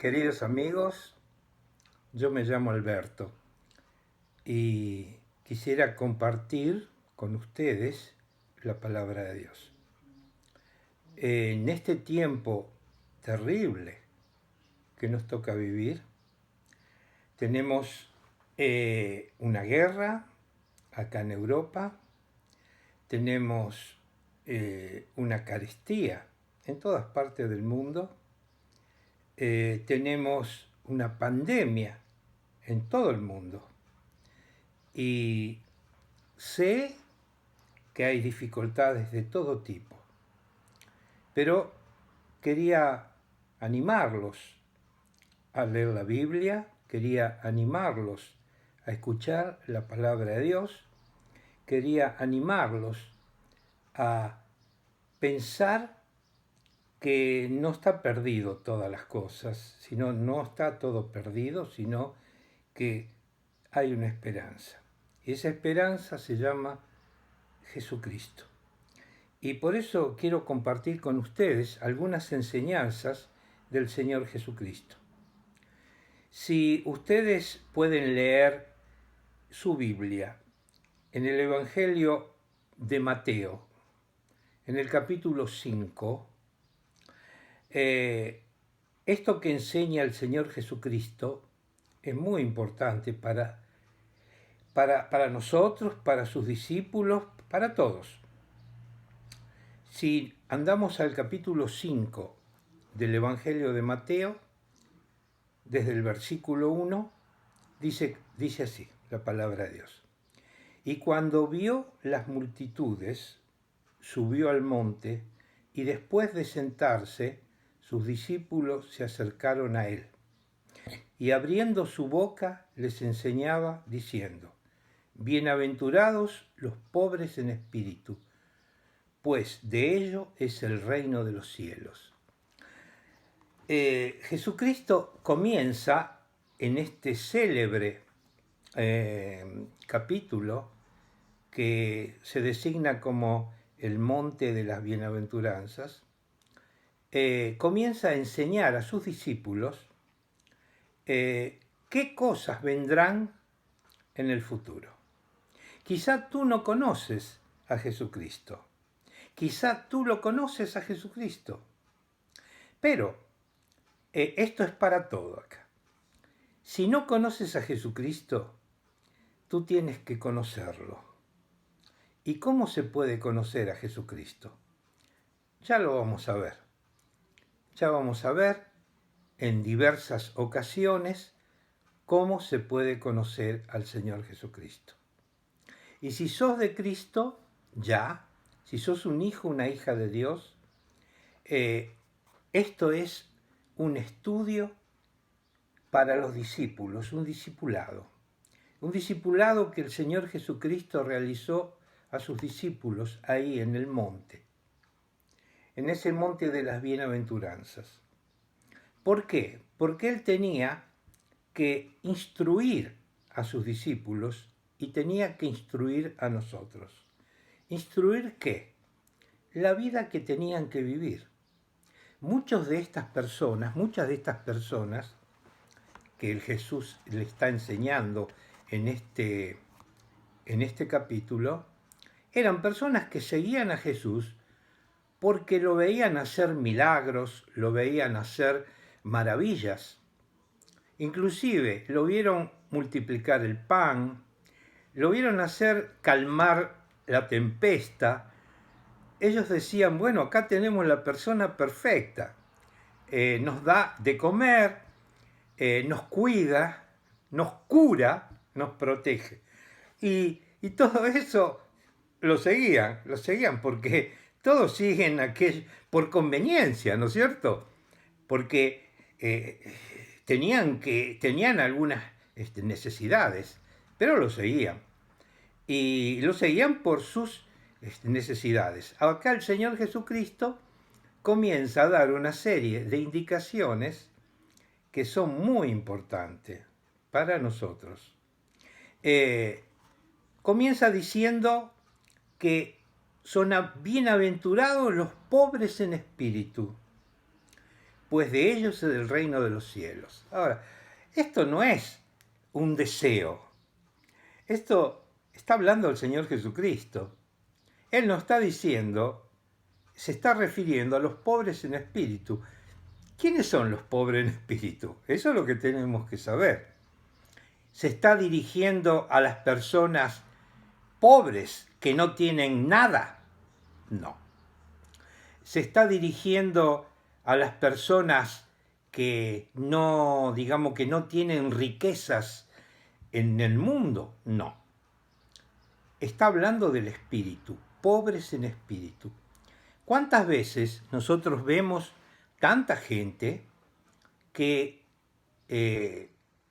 Queridos amigos, yo me llamo Alberto y quisiera compartir con ustedes la palabra de Dios. En este tiempo terrible que nos toca vivir, tenemos una guerra acá en Europa, tenemos una carestía en todas partes del mundo, tenemos una pandemia en todo el mundo y sé que hay dificultades de todo tipo, pero quería animarlos a leer la Biblia, quería animarlos a escuchar la palabra de Dios, quería animarlos a pensar que no está perdido todas las cosas, sino no está todo perdido, sino que hay una esperanza. Y esa esperanza se llama Jesucristo. Y por eso quiero compartir con ustedes algunas enseñanzas del Señor Jesucristo. Si ustedes pueden leer su Biblia en el Evangelio de Mateo, en el capítulo 5, esto que enseña el Señor Jesucristo es muy importante para nosotros, para sus discípulos, para todos. Si andamos al capítulo 5 del Evangelio de Mateo, desde el versículo 1, dice así la palabra de Dios. Y cuando vio las multitudes, subió al monte, y después de sentarse, sus discípulos se acercaron a él. Y abriendo su boca les enseñaba, diciendo: Bienaventurados los pobres en espíritu, pues de ellos es el reino de los cielos. Jesucristo comienza en este célebre capítulo que se designa como el monte de las bienaventuranzas, comienza a enseñar a sus discípulos qué cosas vendrán en el futuro. Quizá tú no conoces a Jesucristo, quizá tú lo conoces a Jesucristo, pero esto es para todo acá. Si no conoces a Jesucristo, tú tienes que conocerlo. ¿Y cómo se puede conocer a Jesucristo? Ya lo vamos a ver. Ya vamos a ver en diversas ocasiones cómo se puede conocer al Señor Jesucristo. Y si sos de Cristo, si sos un hijo, una hija de Dios, esto es un estudio para los discípulos, un discipulado que el Señor Jesucristo realizó a sus discípulos ahí en el monte, en ese monte de las bienaventuranzas. ¿Por qué? Porque Él tenía que instruir a sus discípulos y tenía que instruir a nosotros. ¿Instruir qué? La vida que tenían que vivir. Muchas de estas personas que el Jesús le está enseñando en este capítulo, eran personas que seguían a Jesús porque lo veían hacer milagros, lo veían hacer maravillas. Inclusive lo vieron multiplicar el pan, lo vieron hacer calmar la tempestad. Ellos decían, bueno, acá tenemos la persona perfecta. Nos da de comer, nos cuida, nos cura, nos protege. Y todo eso lo seguían porque todos siguen por conveniencia, ¿no es cierto? Porque tenían algunas necesidades, pero lo seguían. Y lo seguían por sus necesidades. Acá el Señor Jesucristo comienza a dar una serie de indicaciones que son muy importantes para nosotros. Comienza diciendo que son bienaventurados los pobres en espíritu, pues de ellos es el reino de los cielos. Ahora, esto no es un deseo. Esto está hablando el Señor Jesucristo. Él no está diciendo, se está refiriendo a los pobres en espíritu. ¿Quiénes son los pobres en espíritu? Eso es lo que tenemos que saber. ¿Se está dirigiendo a las personas pobres que no tienen nada? No. ¿Se está dirigiendo a las personas que no, digamos, que no tienen riquezas en el mundo? No. Está hablando del espíritu, pobres en espíritu. ¿Cuántas veces nosotros vemos tanta gente que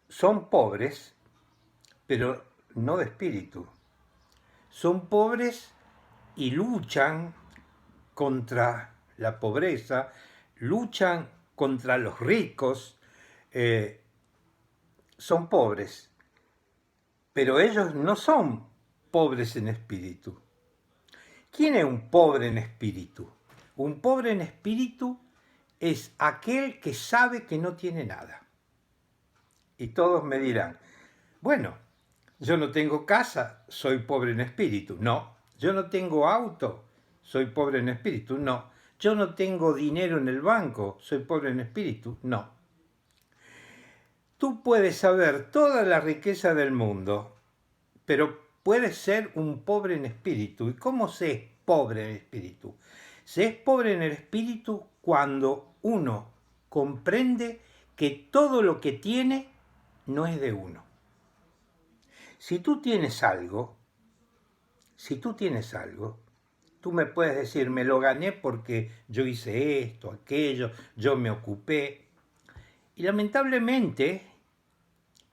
son pobres, pero no de espíritu? Son pobres y luchan contra la pobreza, luchan contra los ricos, son pobres, pero ellos no son pobres en espíritu. ¿Quién es un pobre en espíritu? Un pobre en espíritu es aquel que sabe que no tiene nada. Y todos me dirán, bueno, yo no tengo casa, soy pobre en espíritu. No, yo no tengo auto, soy pobre en espíritu. No, yo no tengo dinero en el banco, soy pobre en espíritu. No. Tú puedes saber toda la riqueza del mundo, pero puedes ser un pobre en espíritu. ¿Y cómo se es pobre en espíritu? Se es pobre en el espíritu cuando uno comprende que todo lo que tiene no es de uno. Si tú tienes algo, tú me puedes decir, me lo gané porque yo hice esto, aquello, yo me ocupé. Y lamentablemente,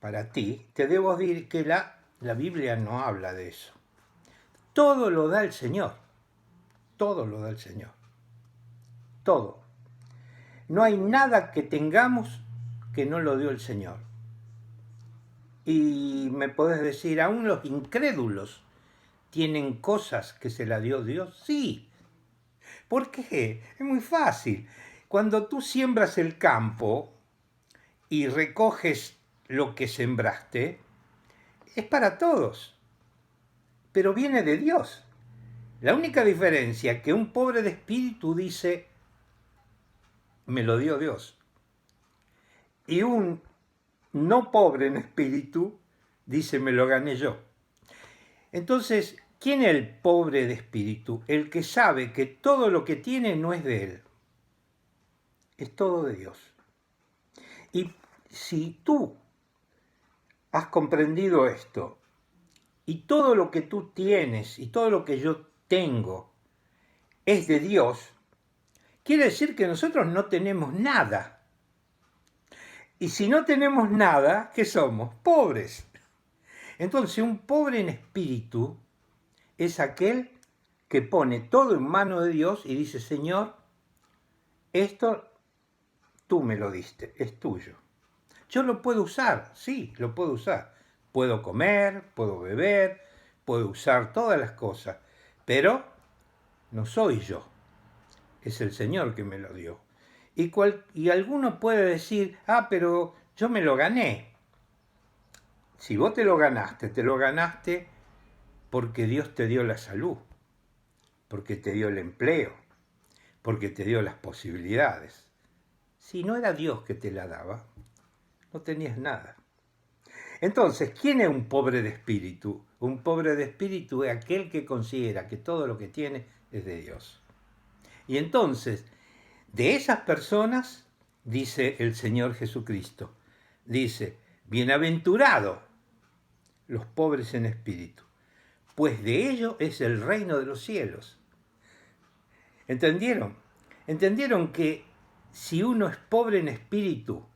para ti, te debo decir que la Biblia no habla de eso. Todo lo da el Señor. Todo lo da el Señor. Todo. No hay nada que tengamos que no lo dio el Señor. Y me podés decir, aún los incrédulos tienen cosas que se las dio Dios. Sí. ¿Por qué? Es muy fácil. Cuando tú siembras el campo y recoges lo que sembraste, es para todos, pero viene de Dios. La única diferencia es que un pobre de espíritu dice, me lo dio Dios. Y un no pobre en espíritu dice, me lo gané yo. Entonces, ¿quién es el pobre de espíritu? El que sabe que todo lo que tiene no es de él, es todo de Dios. Y si tú has comprendido esto, y todo lo que tú tienes y todo lo que yo tengo es de Dios, quiere decir que nosotros no tenemos nada. Y si no tenemos nada, ¿qué somos? Pobres. Entonces, un pobre en espíritu es aquel que pone todo en manos de Dios y dice, Señor, esto tú me lo diste, es tuyo. Yo lo puedo usar, sí, lo puedo usar. Puedo comer, puedo beber, puedo usar todas las cosas, pero no soy yo, es el Señor que me lo dio. Y alguno puede decir, pero yo me lo gané. Si vos te lo ganaste porque Dios te dio la salud, porque te dio el empleo, porque te dio las posibilidades. Si no era Dios que te la daba, no tenías nada. Entonces, ¿quién es un pobre de espíritu? Un pobre de espíritu es aquel que considera que todo lo que tiene es de Dios. Y entonces, de esas personas, dice el Señor Jesucristo, dice, bienaventurados los pobres en espíritu, pues de ellos es el reino de los cielos. ¿Entendieron? ¿Entendieron que si uno es pobre en espíritu,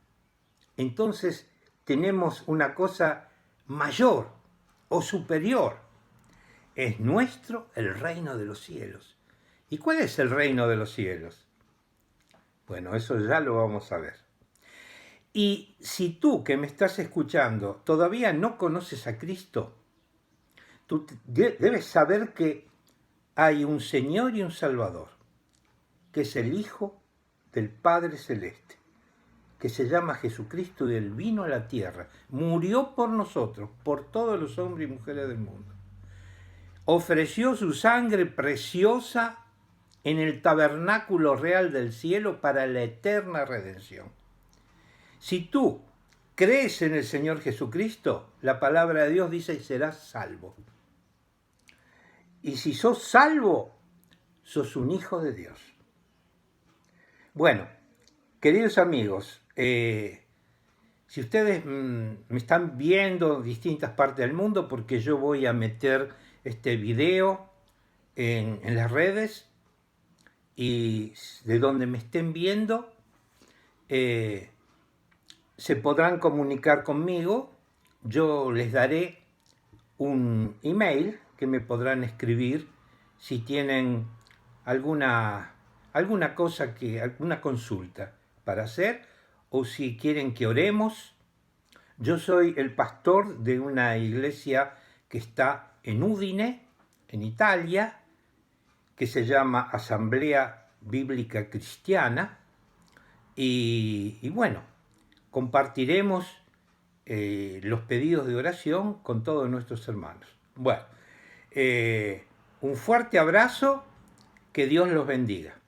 entonces tenemos una cosa mayor o superior? Es nuestro el reino de los cielos. ¿Y cuál es el reino de los cielos? Bueno, eso ya lo vamos a ver. Y si tú que me estás escuchando todavía no conoces a Cristo, tú debes saber que hay un Señor y un Salvador, que es el Hijo del Padre Celeste. que se llama Jesucristo y Él vino a la tierra, murió por nosotros, por todos los hombres y mujeres del mundo. Ofreció su sangre preciosa en el tabernáculo real del cielo para la eterna redención. Si tú crees en el Señor Jesucristo, la palabra de Dios dice, serás salvo. Y si sos salvo, sos un hijo de Dios. Bueno, queridos amigos, si ustedes me están viendo en distintas partes del mundo, porque yo voy a meter este video en las redes, y de donde me estén viendo, se podrán comunicar conmigo. Yo les daré un email que me podrán escribir si tienen alguna cosa, alguna consulta para hacer, o si quieren que oremos. Yo soy el pastor de una iglesia que está en Udine, en Italia, que se llama Asamblea Bíblica Cristiana, y bueno, compartiremos los pedidos de oración con todos nuestros hermanos. Bueno, un fuerte abrazo, que Dios los bendiga.